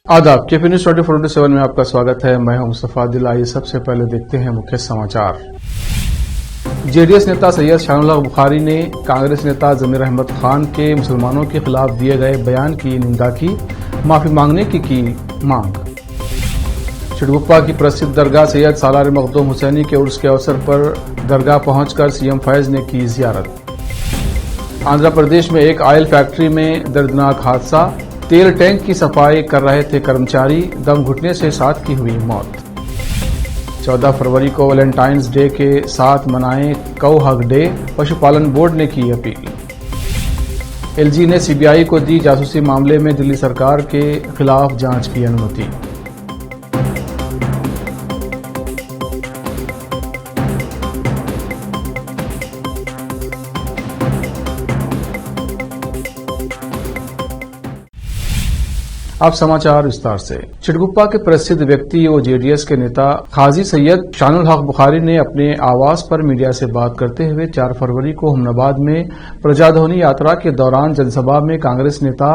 आदाब KP news 24/7 में आपका स्वागत है। मैं हूं मुस्तफा दिल। आइए सबसे पहले देखते हैं मुख्य समाचार। जेडीएस नेता सैयद शानुल हक बुखारी ने कांग्रेस नेता जमीर अहमद खान के मुसलमानों के खिलाफ दिए गए बयान की निंदा की, माफी मांगने की मांग। चिड़गुप्पा की प्रसिद्ध दरगाह सैयद सालार मखदूम हुसैनी के उर्स के अवसर पर दरगाह पहुंचकर सीएम फैज ने की जियारत। आंध्र प्रदेश में एक ऑयल फैक्ट्री में दर्दनाक हादसा, तेल टैंक की सफाई कर रहे थे कर्मचारी, दम घुटने से 7 की हुई मौत। 14 फरवरी को वैलेंटाइंस डे के साथ मनाएं कौ हक डे, पशुपालन बोर्ड ने की अपील। एलजी ने सीबीआई को दी जासूसी मामले में दिल्ली सरकार के खिलाफ जांच की अनुमति। अब समाचार विस्तार से। चिड़गुप्पा के प्रसिद्ध व्यक्ति व जेडीएस के नेता काजी सैयद शानुल हक बुखारी ने अपने आवास पर मीडिया से बात करते हुए 4 फरवरी को हमनाबाद में प्रजाध्वनि यात्रा के दौरान जनसभा में कांग्रेस नेता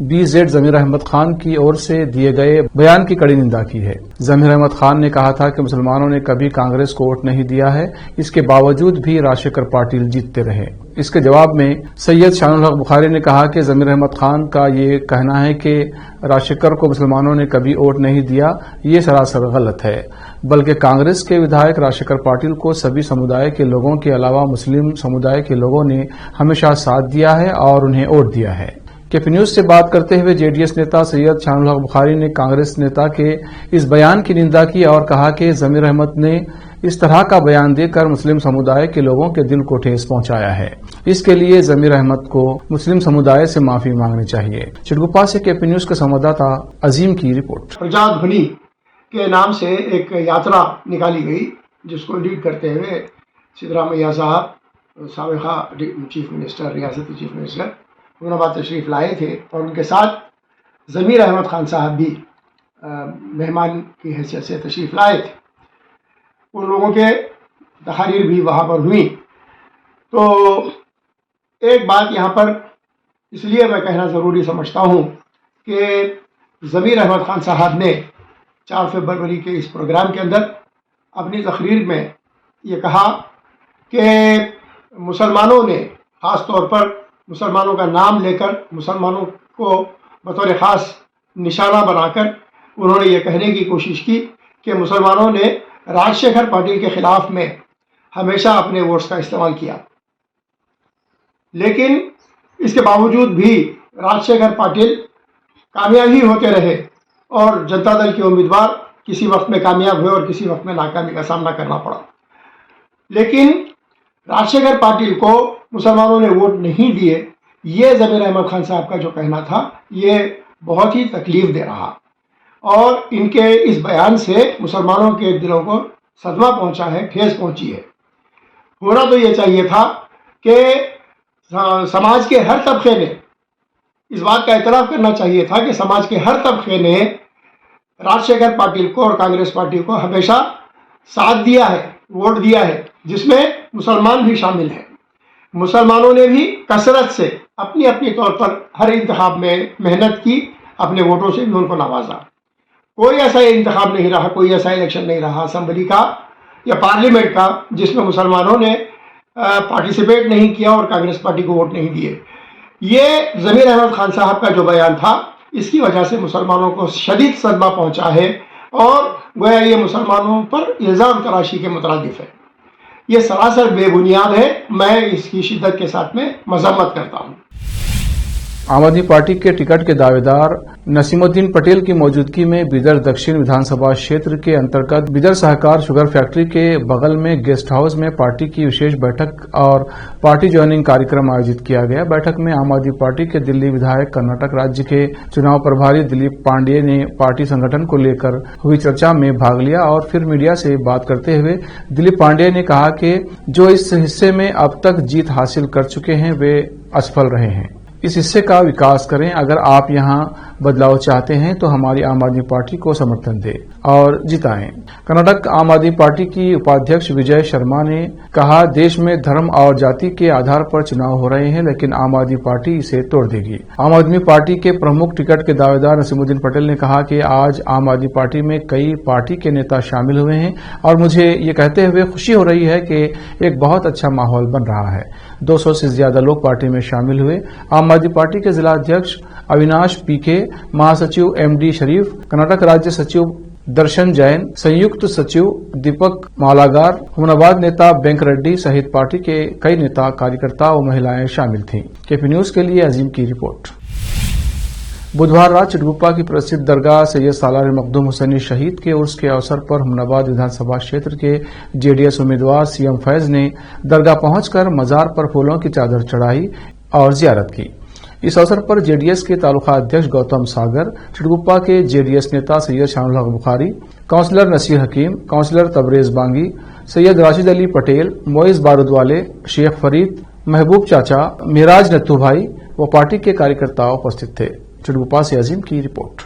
BZ जमीर अहमद खान की ओर से दिए गए बयान की कड़ी निंदा की है। जमीर अहमद खान ने कहा था कि मुसलमानों ने कभी कांग्रेस को वोट नहीं दिया है, इसके बावजूद भी राजशेखर पाटिल जीतते रहे। इसके जवाब में सैयद शानुल हक बुखारी ने कहा कि जमीर अहमद खान का ये कहना है कि राजशेखर को मुसलमानों ने कभी वोट नहीं दिया, ये सरासर गलत है, बल्कि कांग्रेस के विधायक राजशेखर पाटिल को सभी समुदाय के लोगों के अलावा मुस्लिम समुदाय के लोगों ने हमेशा साथ दिया है और उन्हें वोट दिया है। केपी न्यूज से बात करते हुए जेडीएस नेता सैयद शानुल हक बुखारी ने कांग्रेस नेता के इस बयान की निंदा की और कहा कि जमीर अहमद ने इस तरह का बयान देकर मुस्लिम समुदाय के लोगों के दिल को ठेस पहुंचाया है। इसके लिए जमीर अहमद को मुस्लिम समुदाय से माफी मांगनी चाहिए। चिड़गुप्पा से केपी न्यूज के संवाददाता अजीम की रिपोर्ट। प्रजाध्वनि के नाम से एक यात्रा निकाली गई, जिसको लीड करते हुए सिद्धरामैया साहब, साबिका चीफ मिनिस्टर, रियासती चीफ मिनिस्टर हमनाबाद तशरीफ लाए थे और उनके साथ जमीर अहमद खान साहब भी मेहमान की हैसियत से तशरीफ लाए थे। उन लोगों के तकारीर भी वहाँ पर हुई। तो एक बात यहाँ पर इसलिए मैं कहना ज़रूरी समझता हूँ कि जमीर अहमद खान साहब ने 4 फरवरी के इस प्रोग्राम के अंदर अपनी तकरीर में ये कहा कि मुसलमानों ने ख़ास तौर पर मुसलमानों का नाम लेकर मुसलमानों को बतौर ख़ास निशाना बनाकर उन्होंने ये कहने की कोशिश की कि मुसलमानों ने राजशेखर पाटिल के खिलाफ में हमेशा अपने वोट्स का इस्तेमाल किया, लेकिन इसके बावजूद भी राजशेखर पाटिल कामयाब ही होते रहे और जनता दल के उम्मीदवार किसी वक्त में कामयाब हुए और किसी वक्त में नाकामी का सामना करना पड़ा। लेकिन राजशेखर पाटिल को मुसलमानों ने वोट नहीं दिए, ये जमीर अहमद खान साहब का जो कहना था ये बहुत ही तकलीफ दे रहा और इनके इस बयान से मुसलमानों के दिलों को सदमा पहुंचा है, ठेस पहुंची है। होना तो ये चाहिए था कि समाज के हर तबके ने इस बात का एतराफ़ करना चाहिए था कि समाज के हर तबके ने राजशेखर पाटिल को और कांग्रेस पार्टी को हमेशा साथ दिया है, वोट दिया है, जिसमें मुसलमान भी शामिल हैं। मुसलमानों ने भी कसरत से अपनी अपनी तौर पर हर इंतखाब में मेहनत की, अपने वोटों से भी उनको नवाजा। कोई ऐसा इंतखाब नहीं रहा, कोई ऐसा इलेक्शन नहीं रहा असेंबली का या पार्लियामेंट का जिसमें मुसलमानों ने पार्टिसिपेट नहीं किया और कांग्रेस पार्टी को वोट नहीं दिए। ये जमीर अहमद खान साहब का जो बयान था, इसकी वजह से मुसलमानों को शदीद सदमा पहुंचा है और गोया ये मुसलमानों पर इल्ज़ाम तराशी के मुतरादिफ है। ये सरासर बेबुनियाद है। मैं इसकी शिद्दत के साथ में मजम्मत करता हूँ। आम आदमी पार्टी के टिकट के दावेदार नसीमुद्दीन पटेल की मौजूदगी में बिदर दक्षिण विधानसभा क्षेत्र के अंतर्गत बिदर सहकार शुगर फैक्ट्री के बगल में गेस्ट हाउस में पार्टी की विशेष बैठक और पार्टी ज्वाइनिंग कार्यक्रम आयोजित किया गया। बैठक में आम आदमी पार्टी के दिल्ली विधायक, कर्नाटक राज्य के चुनाव प्रभारी दिलीप पांडेय ने पार्टी संगठन को लेकर हुई चर्चा में भाग लिया और फिर मीडिया से बात करते हुए दिलीप पांडेय ने कहा कि जो इस हिस्से में अब तक जीत हासिल कर चुके हैं वे असफल रहे हैं। इस हिस्से का विकास करें। अगर आप यहां बदलाव चाहते हैं तो हमारी आम आदमी पार्टी को समर्थन दें। और जिताएं। कर्नाटक आम आदमी पार्टी की उपाध्यक्ष विजय शर्मा ने कहा, देश में धर्म और जाति के आधार पर चुनाव हो रहे हैं, लेकिन आम आदमी पार्टी इसे तोड़ देगी। आम आदमी पार्टी के प्रमुख टिकट के दावेदार नसीमुद्दीन पटेल ने कहा कि आज आम आदमी पार्टी में कई पार्टी के नेता शामिल हुए हैं और मुझे ये कहते हुए खुशी हो रही है कि एक बहुत अच्छा माहौल बन रहा है। 200 से ज्यादा लोग पार्टी में शामिल हुए। आम आदमी पार्टी के जिला अध्यक्ष अविनाश पीके, महासचिव एमडी शरीफ, कर्नाटक राज्य सचिव दर्शन जैन, संयुक्त सचिव दीपक मालागार, हुमनाबाद नेता बैंक रेड्डी सहित पार्टी के कई नेता, कार्यकर्ता और महिलाएं शामिल थीं। केपी न्यूज के लिए अजीम की रिपोर्ट। बुधवार रात चिटगुप्पा की प्रसिद्ध दरगाह सैयद सालार मखदूम हुसैनी शहीद के उर्स के अवसर पर हुमनाबाद विधानसभा क्षेत्र के जेडीएस उम्मीदवार सीएम फैज ने दरगाह पहुंचकर मजार पर फूलों की चादर चढ़ाई और जियारत की। इस अवसर पर जेडीएस के तालुका अध्यक्ष गौतम सागर, चिटगुप्पा के जेडीएस नेता सैयद शानुल हक बुखारी, काउंसलर नसीर हकीम, काउंसलर तबरेज बांगी, सैयद राशिद अली पटेल, मोइज बारूदवाले, शेख फरीद, महबूब चाचा, मिराज नत्थू भाई व पार्टी के कार्यकर्ता उपस्थित थे। चिटगुप्पा से अजीम की रिपोर्ट।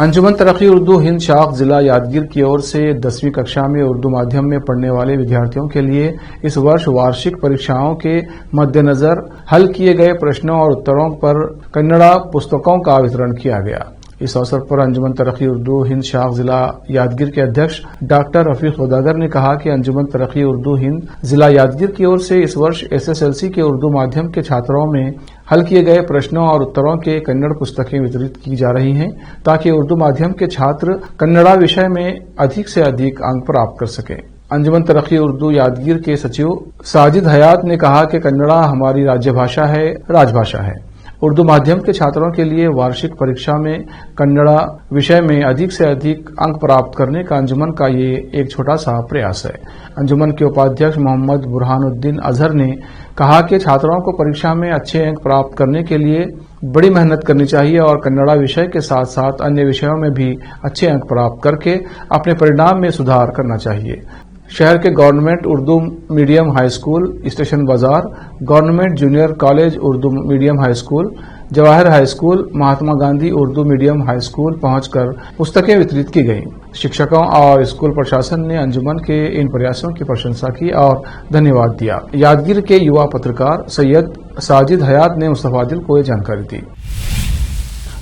अंजुमन तरक्की उर्दू हिंद शाख जिला यादगीर की ओर से 10वीं कक्षा में उर्दू माध्यम में पढ़ने वाले विद्यार्थियों के लिए इस वर्ष वार्षिक परीक्षाओं के मद्देनजर हल किए गए प्रश्नों और उत्तरों पर कन्नड़ा पुस्तकों का वितरण किया गया। इस अवसर पर अंजुमन तरक्की उर्दू हिंद शाख जिला यादगीर के अध्यक्ष डॉक्टर रफीक सौदागर ने कहा कि अंजुमन तरक्की उर्दू हिंद जिला यादगीर की ओर से इस वर्ष एसएसएलसी के उर्दू माध्यम के छात्रों में हल किए गए प्रश्नों और उत्तरों के कन्नड़ पुस्तकें वितरित की जा रही हैं, ताकि उर्दू माध्यम के छात्र कन्नड़ा विषय में अधिक से अधिक अंक प्राप्त कर सकें। अंजुमन तरक्की उर्दू यादगीर के सचिव साजिद हयात ने कहा कि कन्नड़ा हमारी राज्य भाषा है, राजभाषा है। उर्दू माध्यम के छात्रों के लिए वार्षिक परीक्षा में कन्नड़ा विषय में अधिक से अधिक अंक प्राप्त करने का अंजुमन का ये एक छोटा सा प्रयास है। अंजुमन के उपाध्यक्ष मोहम्मद बुरहानुद्दीन अजहर ने कहा कि छात्रों को परीक्षा में अच्छे अंक प्राप्त करने के लिए बड़ी मेहनत करनी चाहिए और कन्नड़ा विषय के साथ साथ अन्य विषयों में भी अच्छे अंक प्राप्त करके अपने परिणाम में सुधार करना चाहिए। शहर के government Urdu medium high school, station बाजार, government junior college Urdu medium high school, Jawahar high school, Mahatma Gandhi Urdu medium high school पहुंचकर पुस्तकें वितरित की गईं। शिक्षकों और स्कूल प्रशासन ने अंजुमन के इन प्रयासों की प्रशंसा की और धन्यवाद दिया। यादगीर के युवा पत्रकार सैयद साजिद हयात ने मुस्तफा दिल को ये जानकारी दी।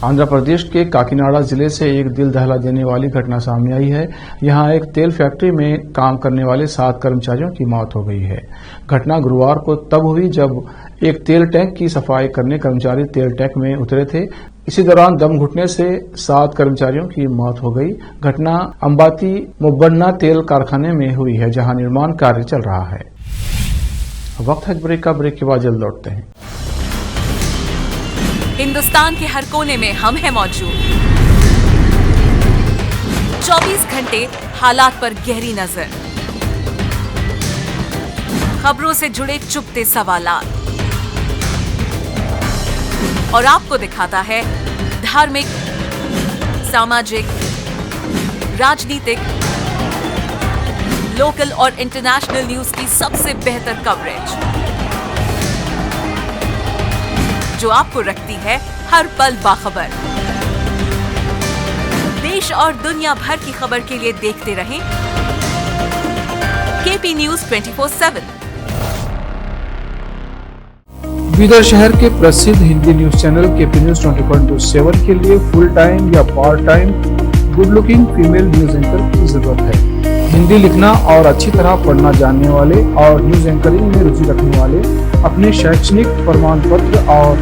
आंध्र प्रदेश के काकीनाडा जिले से एक दिल दहला देने वाली घटना सामने आई है। यहां एक तेल फैक्ट्री में काम करने वाले 7 कर्मचारियों की मौत हो गई है। घटना गुरुवार को तब हुई जब एक तेल टैंक की सफाई करने कर्मचारी तेल टैंक में उतरे थे। इसी दौरान दम घुटने से 7 कर्मचारियों की मौत हो गई। घटना अंबाती मुब्बन्ना तेल कारखाने में हुई है, जहां निर्माण कार्य चल रहा है। वक्त है ब्रेक का। ब्रेक के बाद जल्द लौटते हैं। हिंदुस्तान के हर कोने में हम हैं मौजूद। 24 घंटे हालात पर गहरी नजर, खबरों से जुड़े चुपते सवालात और आपको दिखाता है धार्मिक, सामाजिक, राजनीतिक, लोकल और इंटरनेशनल न्यूज की सबसे बेहतर कवरेज, जो आपको रखती है हर पल बाखबर। देश और दुनिया भर की खबर के लिए देखते रहें केपी न्यूज 24/7। बीदर शहर के प्रसिद्ध Hindi news channel KP news 24/7 के लिए फुल टाइम या part time good looking female news anchor की जरूरत है। हिंदी लिखना और अच्छी तरह पढ़ना जानने वाले और न्यूज एंकरिंग में रुचि रखने वाले अपने शैक्षणिक प्रमाण पत्र और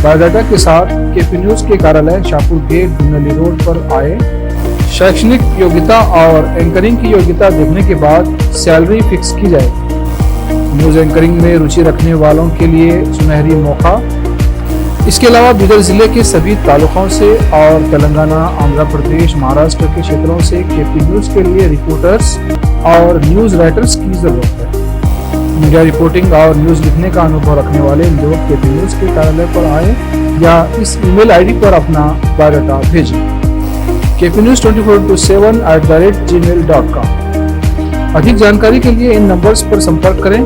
बायोडाटा के साथ केपी न्यूज के कार्यालय शाहपुर गेट दुनली रोड पर आए। शैक्षणिक योग्यता और एंकरिंग की योग्यता देखने के बाद सैलरी फिक्स की जाएगी। न्यूज एंकरिंग में रुचि रखने वालों के लिए सुनहरी मौका। इसके अलावा बीदर जिले के सभी तालुकों से और तेलंगाना, आंध्र प्रदेश, महाराष्ट्र के क्षेत्रों से केपी न्यूज के लिए रिपोर्टर्स और न्यूज राइटर्स की जरूरत है। मीडिया रिपोर्टिंग और न्यूज लिखने का अनुभव रखने वाले लोग केपी न्यूज के कार्यालय पर आए या इस ईमेल आईडी पर अपना बायोडाटा भेजें। kpnews24/7@gmail.com। अधिक जानकारी के लिए इन नंबर्स पर संपर्क करें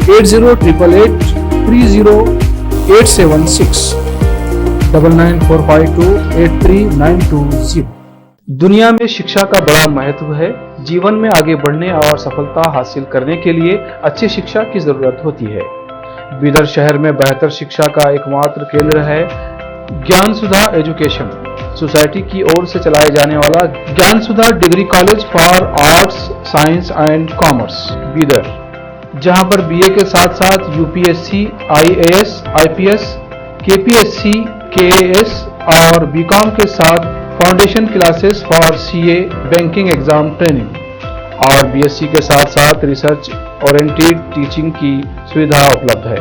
8088308760 9945283920। दुनिया में शिक्षा का बड़ा महत्व है। जीवन में आगे बढ़ने और सफलता हासिल करने के लिए अच्छी शिक्षा की जरूरत होती है। बीदर शहर में बेहतर शिक्षा का एकमात्र केंद्र है ज्ञान सुधा एजुकेशन सोसाइटी की ओर से चलाए जाने वाला Gyan Sudha degree college for arts, science and commerce Bidar, जहां पर बीए के साथ साथ UPSC, IAS, IPS, KPSC, KAS और बीकॉम के साथ foundation classes for CA, banking exam training और बीएससी के साथ साथ रिसर्च ओरिएंटेड टीचिंग की सुविधा उपलब्ध है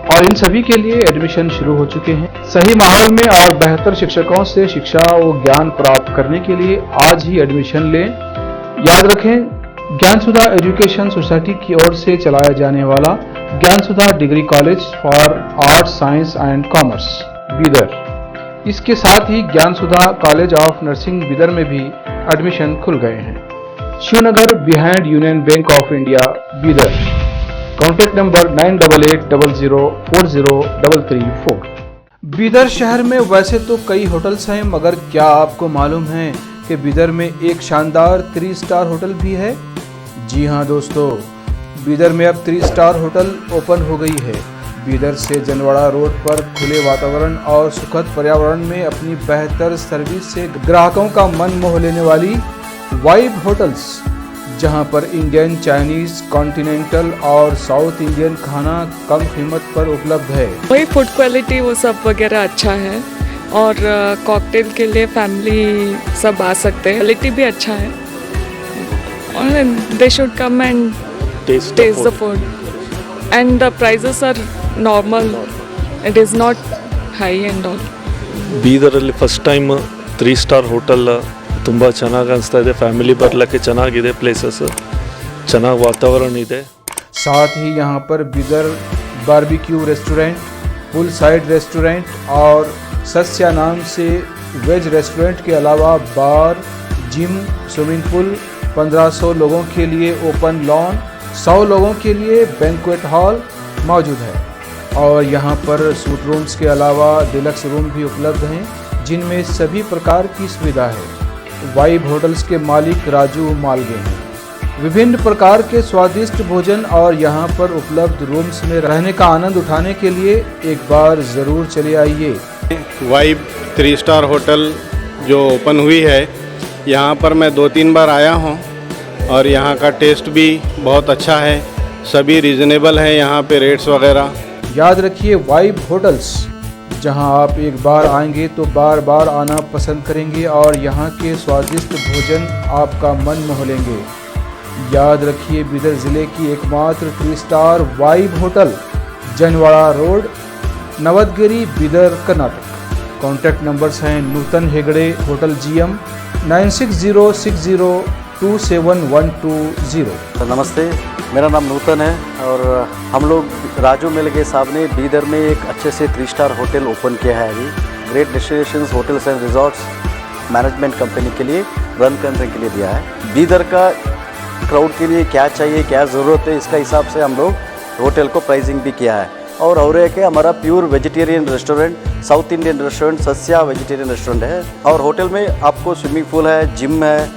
और इन सभी के लिए एडमिशन शुरू हो चुके हैं। सही माहौल में और बेहतर शिक्षकों से शिक्षा और ज्ञान प्राप्त करने के लिए आज ही एडमिशन लें। याद रखें, ज्ञान सुधा एजुकेशन सोसाइटी की ओर से चलाया जाने वाला Gyan Sudha degree college for arts, science and commerce Bidar, इसके साथ ही Gyan Sudha college of nursing Bidar में भी एडमिशन खुल गए हैं। Shivnagar behind Union Bank of India Bidar. Contact number 988800403334। Bidar शहर में वैसे तो कई होटल्स हैं, मगर क्या आपको मालूम है कि बीदर में एक शानदार 3 स्टार होटल भी है? जी हाँ दोस्तों, बीदर में अब 3 स्टार होटल ओपन हो गई है। बीदर से जनवाड़ा रोड पर खुले वातावरण और सुखद पर्यावरण में अपनी बेहतर सर्विस से ग्राहकों का मन मोह लेने वाली वाइब होटल्स, जहां पर इंडियन, चाइनीज, कॉन्टिनेंटल और साउथ इंडियन खाना कम कीमत पर उपलब्ध है। वही फूड क्वालिटी वो सब वगैरह अच्छा है और कॉकटेल के लिए फैमिली सब आ सकते हैं। क्वालिटी भी अच्छा है और they should come and taste the food and the prices are normal. It is not high and all. ಬೀದರಲ್ಲಿ ಫಸ್ಟ್ ಟೈಮ್ 3 ಸ್ಟಾರ್ ಹೋಟೆಲ್ ತುಂಬ ಚೆನ್ನಾಗಿ ಅನಿಸ್ತಾ ಇದೆ. ಫ್ಯಾಮಿಲಿ ಬರಲಿಕ್ಕೆ ಚೆನ್ನಾಗಿದೆ, ಪ್ಲೇಸಸ್ ಚೆನ್ನಾಗಿ ವಾತಾವರಣ ಇದೆ. साथ ही यहाँ पर बीदर बारबेक्यू रेस्टोरेंट, पुल साइड रेस्टोरेंट और सस्या नाम से वेज रेस्टोरेंट के अलावा बार, जिम, स्विमिंग पूल, 1500 लोगों के लिए ओपन लॉन, 100 लोगों के लिए बैंक्वेट हॉल मौजूद है और यहाँ पर सूट रूम्स के अलावा डिलक्स रूम भी उपलब्ध हैं, जिनमें सभी प्रकार की सुविधा है। वाइब होटल्स के मालिक राजू मालगे हैं। विभिन्न प्रकार के स्वादिष्ट भोजन और यहाँ पर उपलब्ध रूम्स में रहने का आनंद उठाने के लिए एक बार ज़रूर चले आइए। वाइब 3 स्टार होटल जो ओपन हुई है, यहाँ पर मैं 2-3 बार आया हूँ और यहाँ का टेस्ट भी बहुत अच्छा है। सभी रीज़नेबल हैं यहाँ पे रेट्स वगैरह। याद रखिए, वाइब होटल्स, जहां आप एक बार आएंगे तो बार बार आना पसंद करेंगे और यहां के स्वादिष्ट भोजन आपका मन मोह लेंगे। याद रखिए, बीदर जिले की एकमात्र 3 star vibe hotel, Janwada road, Navadgiri, Bidar, Karnataka. Contact numbers हैं नूतन हेगड़े, होटल GM 9606027120। नमस्ते, मेरा नाम नूतन है और हम लोग राजू मिलगे साहब ने बीदर में एक अच्छे से 3 स्टार होटल ओपन किया है। अभी great destinations hotels and resorts management company के लिए रन करने के लिए दिया है। बीदर का क्राउड के लिए क्या चाहिए, क्या ज़रूरत है, इसका हिसाब से हम लोग होटल को प्राइसिंग भी किया है। और एक है हमारा pure vegetarian restaurant, South Indian restaurant, Sasya vegetarian restaurant है और होटल में आपको स्विमिंग पूल है, जिम है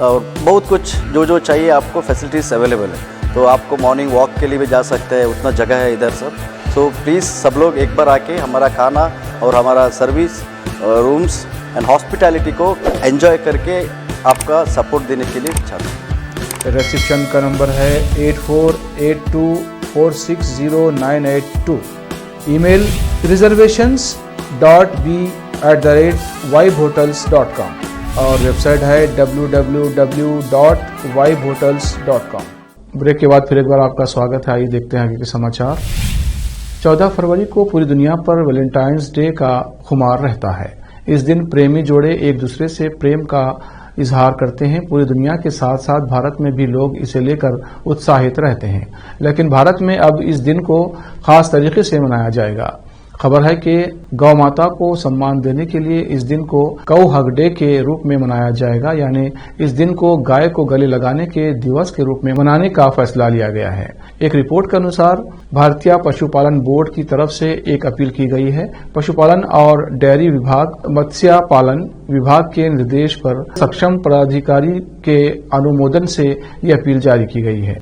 और बहुत कुछ जो चाहिए आपको फैसिलिटीज़ अवेलेबल है। तो आपको मॉर्निंग वॉक के लिए भी जा सकते हैं, उतना जगह है इधर सब। सो प्लीज़ सब लोग एक बार आके हमारा खाना और हमारा सर्विस, रूम्स एंड हॉस्पिटैलिटी को एंजॉय करके आपका सपोर्ट देने के लिए चाहते हैं। रिसेप्शन का नंबर है 8482460982। ईमेल reservations.b@vibehotels.com और वेबसाइट है www.vibehotels.com। ब्रेक के बाद फिर एक बार आपका स्वागत है। आइए देखते हैं आगे के समाचार। 14 फरवरी को पूरी दुनिया पर वैलेंटाइंस डे का खुमार रहता है। इस दिन प्रेमी जोड़े एक दूसरे से प्रेम का इजहार करते हैं। पूरी दुनिया के साथ साथ भारत में भी लोग इसे लेकर उत्साहित रहते हैं, लेकिन भारत में अब इस दिन को खास तरीके से मनाया जाएगा। खबर है कि गौ माता को सम्मान देने के लिए इस दिन को कौ हग डे के रूप में मनाया जाएगा, यानी इस दिन को गाय को गले लगाने के दिवस के रूप में मनाने का फैसला लिया गया है। एक रिपोर्ट के अनुसार भारतीय पशुपालन बोर्ड की तरफ से एक अपील की गई है। पशुपालन और डेयरी विभाग, मत्स्य पालन विभाग के निर्देश पर सक्षम पदाधिकारी के अनुमोदन से ये अपील जारी की गई है।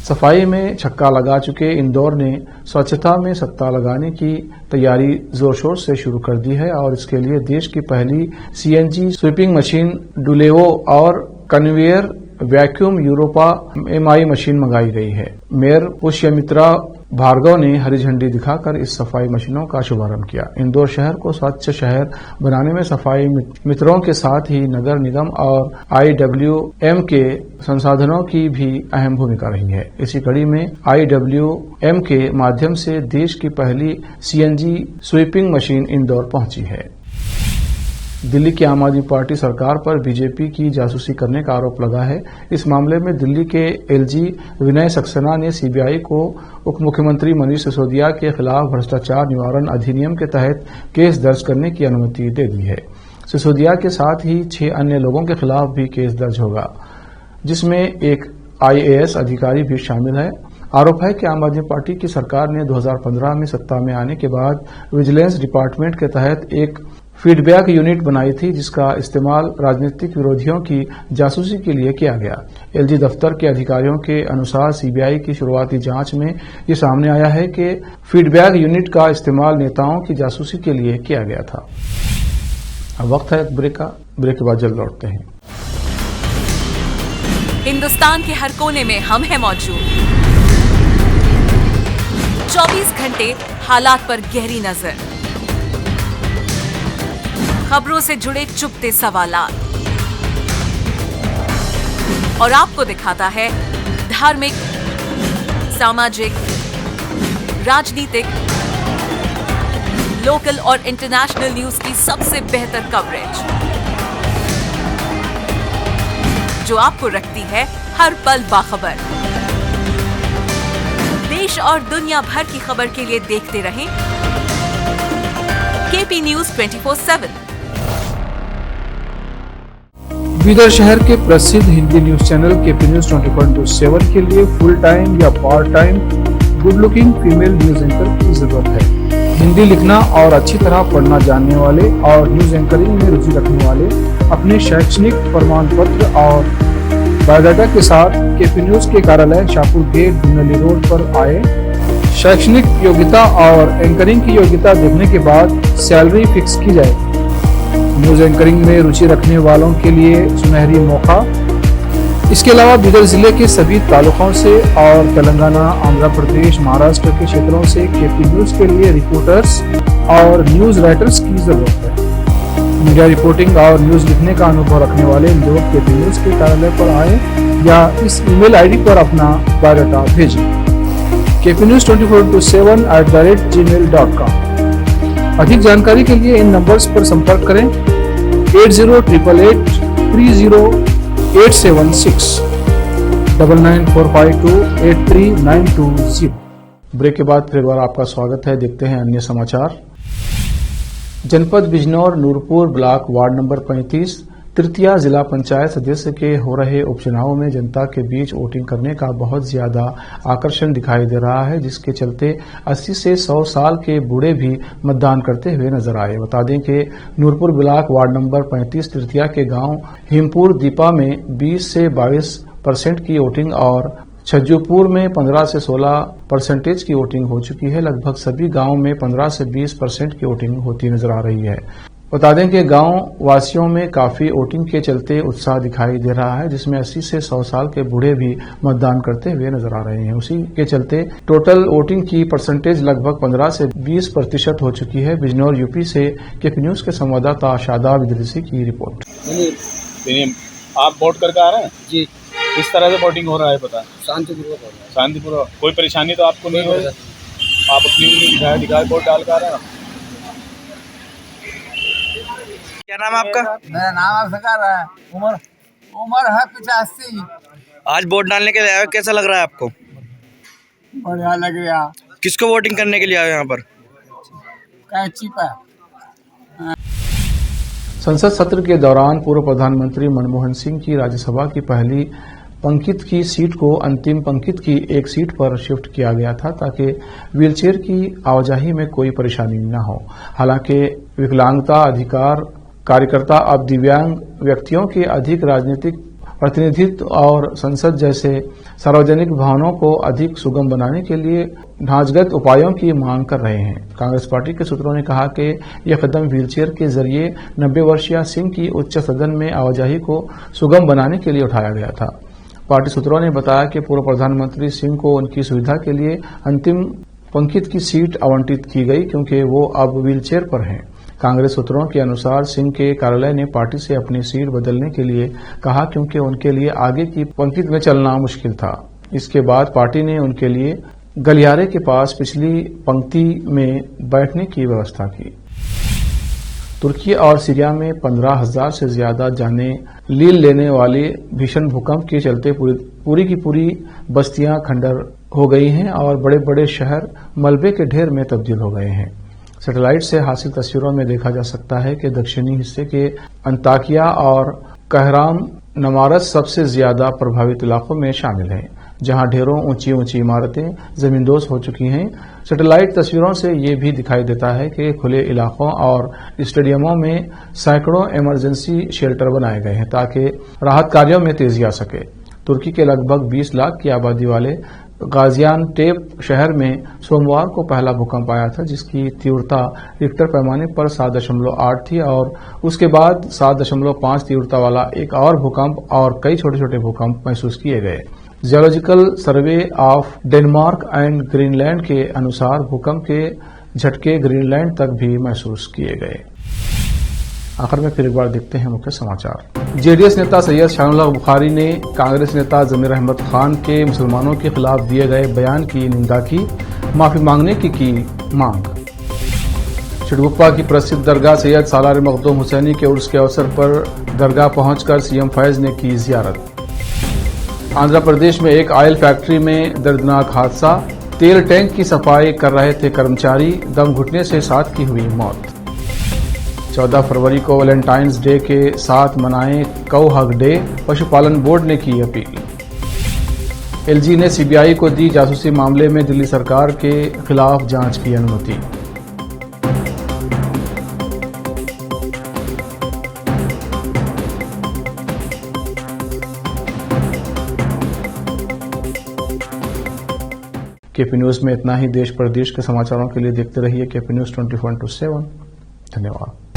सफाई में छक्का लगा चुके इंदौर ने स्वच्छता में सत्ता लगाने की तैयारी जोर शोर से शुरू कर दी है और इसके लिए देश की पहली सीएनजी स्वीपिंग मशीन डुलेवो और conveyor vacuum Europa MI machine मंगाई गई है। मेयर पुष्यमित्रा भार्गव ने हरी झंडी दिखाकर इस सफाई मशीनों का शुभारंभ किया। इंदौर शहर को स्वच्छ शहर बनाने में सफाई मित्रों के साथ ही नगर निगम और IWM के संसाधनों की भी अहम भूमिका रही है। इसी कड़ी में IWM के माध्यम से देश की पहली सीएनजी स्वीपिंग मशीन इंदौर पहुंची है। दिल्ली की आम आदमी पार्टी सरकार पर बीजेपी की जासूसी करने का आरोप लगा है। इस मामले में दिल्ली के एलजी विनय सक्सेना ने सीबीआई को उप मुख्यमंत्री मनीष सिसोदिया के खिलाफ भ्रष्टाचार निवारण अधिनियम के तहत केस दर्ज करने की अनुमति दे दी है। सिसोदिया के साथ ही 6 अन्य लोगों के खिलाफ भी केस दर्ज होगा, जिसमें एक IAS अधिकारी भी शामिल है। आरोप है कि आम आदमी पार्टी की सरकार ने 2015 में सत्ता में आने के बाद विजिलेंस डिपार्टमेंट के तहत एक फीडबैक यूनिट बनाई थी, जिसका इस्तेमाल राजनीतिक विरोधियों की जासूसी के लिए किया गया। एलजी दफ्तर के अधिकारियों के अनुसार सीबीआई की शुरुआती जांच में ये सामने आया है कि फीडबैक यूनिट का इस्तेमाल नेताओं की जासूसी के लिए किया गया था। अब वक्त है ब्रेक का। ब्रेक के बाद जल्द लौटते हैं। हिंदुस्तान के हर कोने में हम हैं मौजूद। 24 घंटे हालात पर गहरी नजर, खबरों से जुड़े चुपते सवालात और आपको दिखाता है धार्मिक, सामाजिक, राजनीतिक, लोकल और इंटरनेशनल न्यूज की सबसे बेहतर कवरेज, जो आपको रखती है हर पल बाखबर। देश और दुनिया भर की खबर के लिए देखते रहें KP News 24/7। बीदर शहर के प्रसिद्ध Hindi news channel KP News 24/7 के लिए फुल टाइम या part time good looking female news anchor की जरूरत है। हिंदी लिखना और अच्छी तरह पढ़ना जानने वाले और न्यूज एंकरिंग में रुचि रखने वाले अपने शैक्षणिक प्रमाण पत्र और बायोडाटा के साथ KP News के कार्यालय शाहपुर गेट धुनली रोड पर आए। शैक्षणिक योग्यता और एंकरिंग की योग्यता देखने के बाद सैलरी फिक्स की जाए। न्यूज एंकरिंग में रुचि रखने वालों के लिए सुनहरी मौका। इसके अलावा बीदर जिले के सभी तालुकों से और तेलंगाना, आंध्र प्रदेश, महाराष्ट्र के क्षेत्रों से KP News के लिए रिपोर्टर्स और न्यूज राइटर्स की जरूरत है। मीडिया रिपोर्टिंग और न्यूज लिखने का अनुभव रखने वाले लोग KP News के कार्यालय पर आए या इस ईमेल ID पर अपना बायोडाटा भेजें। KP News 24/7@gmail.com। अधिक जानकारी के लिए इन नंबर्स पर संपर्क करें 8088300876 9945283920। ब्रेक के बाद फिर एक बार आपका स्वागत है। देखते हैं अन्य समाचार। जनपद Bijnor Noorpur block ward number 35 तृतीया जिला पंचायत सदस्य के हो रहे उपचुनाव में जनता के बीच वोटिंग करने का बहुत ज्यादा आकर्षण दिखाई दे रहा है, जिसके चलते 80 से 100 साल के बूढ़े भी मतदान करते हुए नजर आए। बता दें कि नूरपुर ब्लॉक वार्ड नंबर 35 तृतीया के गांव हिमपुर दीपा में 20 से 22% की वोटिंग और छज्जूपुर में 15 से 16% की वोटिंग हो चुकी है। लगभग सभी गांव में 15 से 20% की वोटिंग होती नजर आ रही है। बता दें कि गांव वासियों में काफी वोटिंग के चलते उत्साह दिखाई दे रहा है, जिसमें 80 से 100 साल के बूढ़े भी मतदान करते हुए नजर आ रहे हैं। उसी के चलते टोटल वोटिंग की परसेंटेज लगभग 15 से 20% हो चुकी है। बिजनौर यूपी से KP News के संवाददाता शादाब इदरीसी की रिपोर्ट। आप वोट करके आ रहे हैं जी। किस तरह से वोटिंग हो रहा है पता? शांतिपूर्वक। शांतिपूर्वक। कोई परेशानी तो आपको नहीं हो रही? आप अपनी दिखाए वोट डाल कर आ रहे हैं। क्या नाम है आपका? मेरा नाम अफ्सर है। उम्र है 85। आज वोट डालने के लिए आए हो, कैसा लग रहा है आपको? बढ़िया लग रहा। किसको वोटिंग करने के लिए आए हो यहाँ पर? काय चिपा संसद सत्र के दौरान पूर्व प्रधानमंत्री मनमोहन सिंह की राज्यसभा की पहली पंक्ति की सीट को अंतिम पंक्ति की एक सीट पर शिफ्ट किया गया था ताकि व्हीलचेयर की आवाजाही में कोई परेशानी न हो। हालांकि विकलांगता अधिकार कार्यकर्ता अब दिव्यांग व्यक्तियों के अधिक राजनीतिक प्रतिनिधित्व और संसद जैसे सार्वजनिक भवनों को अधिक सुगम बनाने के लिए ढांचगत उपायों की मांग कर रहे हैं। कांग्रेस पार्टी के सूत्रों ने कहा कि यह कदम व्हीलचेयर के जरिए 90 वर्षीय सिंह की उच्च सदन में आवाजाही को सुगम बनाने के लिए उठाया गया था। पार्टी सूत्रों ने बताया कि पूर्व प्रधानमंत्री सिंह को उनकी सुविधा के लिए अंतिम पंक्ति की सीट आवंटित की गई क्योंकि वो अब व्हीलचेयर पर हैं। कांग्रेस सूत्रों के अनुसार सिंह के कार्यालय ने पार्टी से अपनी सीट बदलने के लिए कहा क्योंकि उनके लिए आगे की पंक्ति में चलना मुश्किल था। इसके बाद पार्टी ने उनके लिए गलियारे के पास पिछली पंक्ति में बैठने की व्यवस्था की। तुर्की और सीरिया में 15,000 से ज्यादा जाने लील लेने वाले भीषण भूकंप के चलते पूरी की पूरी बस्तियां खंडर हो गई हैं और बड़े बड़े शहर मलबे के ढेर में तब्दील हो गए हैं। सैटेलाइट से हासिल तस्वीरों में देखा जा सकता है कि दक्षिणी हिस्से के अंताकिया और कहराम नमारस सबसे ज्यादा प्रभावित इलाकों में शामिल हैं, जहां ढेरों ऊंची ऊंची इमारतें जमींदोज हो चुकी हैं। सैटेलाइट तस्वीरों से ये भी दिखाई देता है कि खुले इलाकों और स्टेडियमों में सैकड़ों इमरजेंसी शेल्टर बनाए गए हैं ताकि राहत कार्यों में तेजी आ सके। तुर्की के लगभग 20 लाख की आबादी वाले गाजियानटेप शहर में सोमवार को पहला भूकंप आया था, जिसकी तीव्रता रिक्टर पैमाने पर 7.8 थी और उसके बाद 7.5 तीव्रता वाला एक और भूकंप और कई छोटे छोटे भूकंप महसूस किए गए। Geological survey of Denmark and Greenland के अनुसार भूकंप के झटके ग्रीनलैंड तक भी महसूस किए गए। आखिर में फिर एक बार देखते हैं मुख्य समाचार। जेडीएस नेता सैयद शानुल हक बुखारी ने कांग्रेस नेता जमीर अहमद खान के मुसलमानों के खिलाफ दिए गए बयान की निंदा की, माफी मांगने की मांग। चिड़गुप्पा की प्रसिद्ध दरगाह सैयद सालार मखदूम हुसैनी के उर्स के अवसर पर दरगाह पहुंचकर सीएम फैज ने की जियारत। आंध्र प्रदेश में एक ऑयल फैक्ट्री में दर्दनाक हादसा, तेल टैंक की सफाई कर रहे थे कर्मचारी, दम घुटने से 7 की हुई मौत। 14 फरवरी को वैलेंटाइंस डे के साथ मनाएं कौ हक डे, पशुपालन बोर्ड ने की अपील। एलजी ने सीबीआई को दी जासूसी मामले में दिल्ली सरकार के खिलाफ जांच की अनुमति। केपी न्यूज में इतना ही। देश प्रदेश के समाचारों के लिए देखते रहिए केपी न्यूज 24/7। धन्यवाद।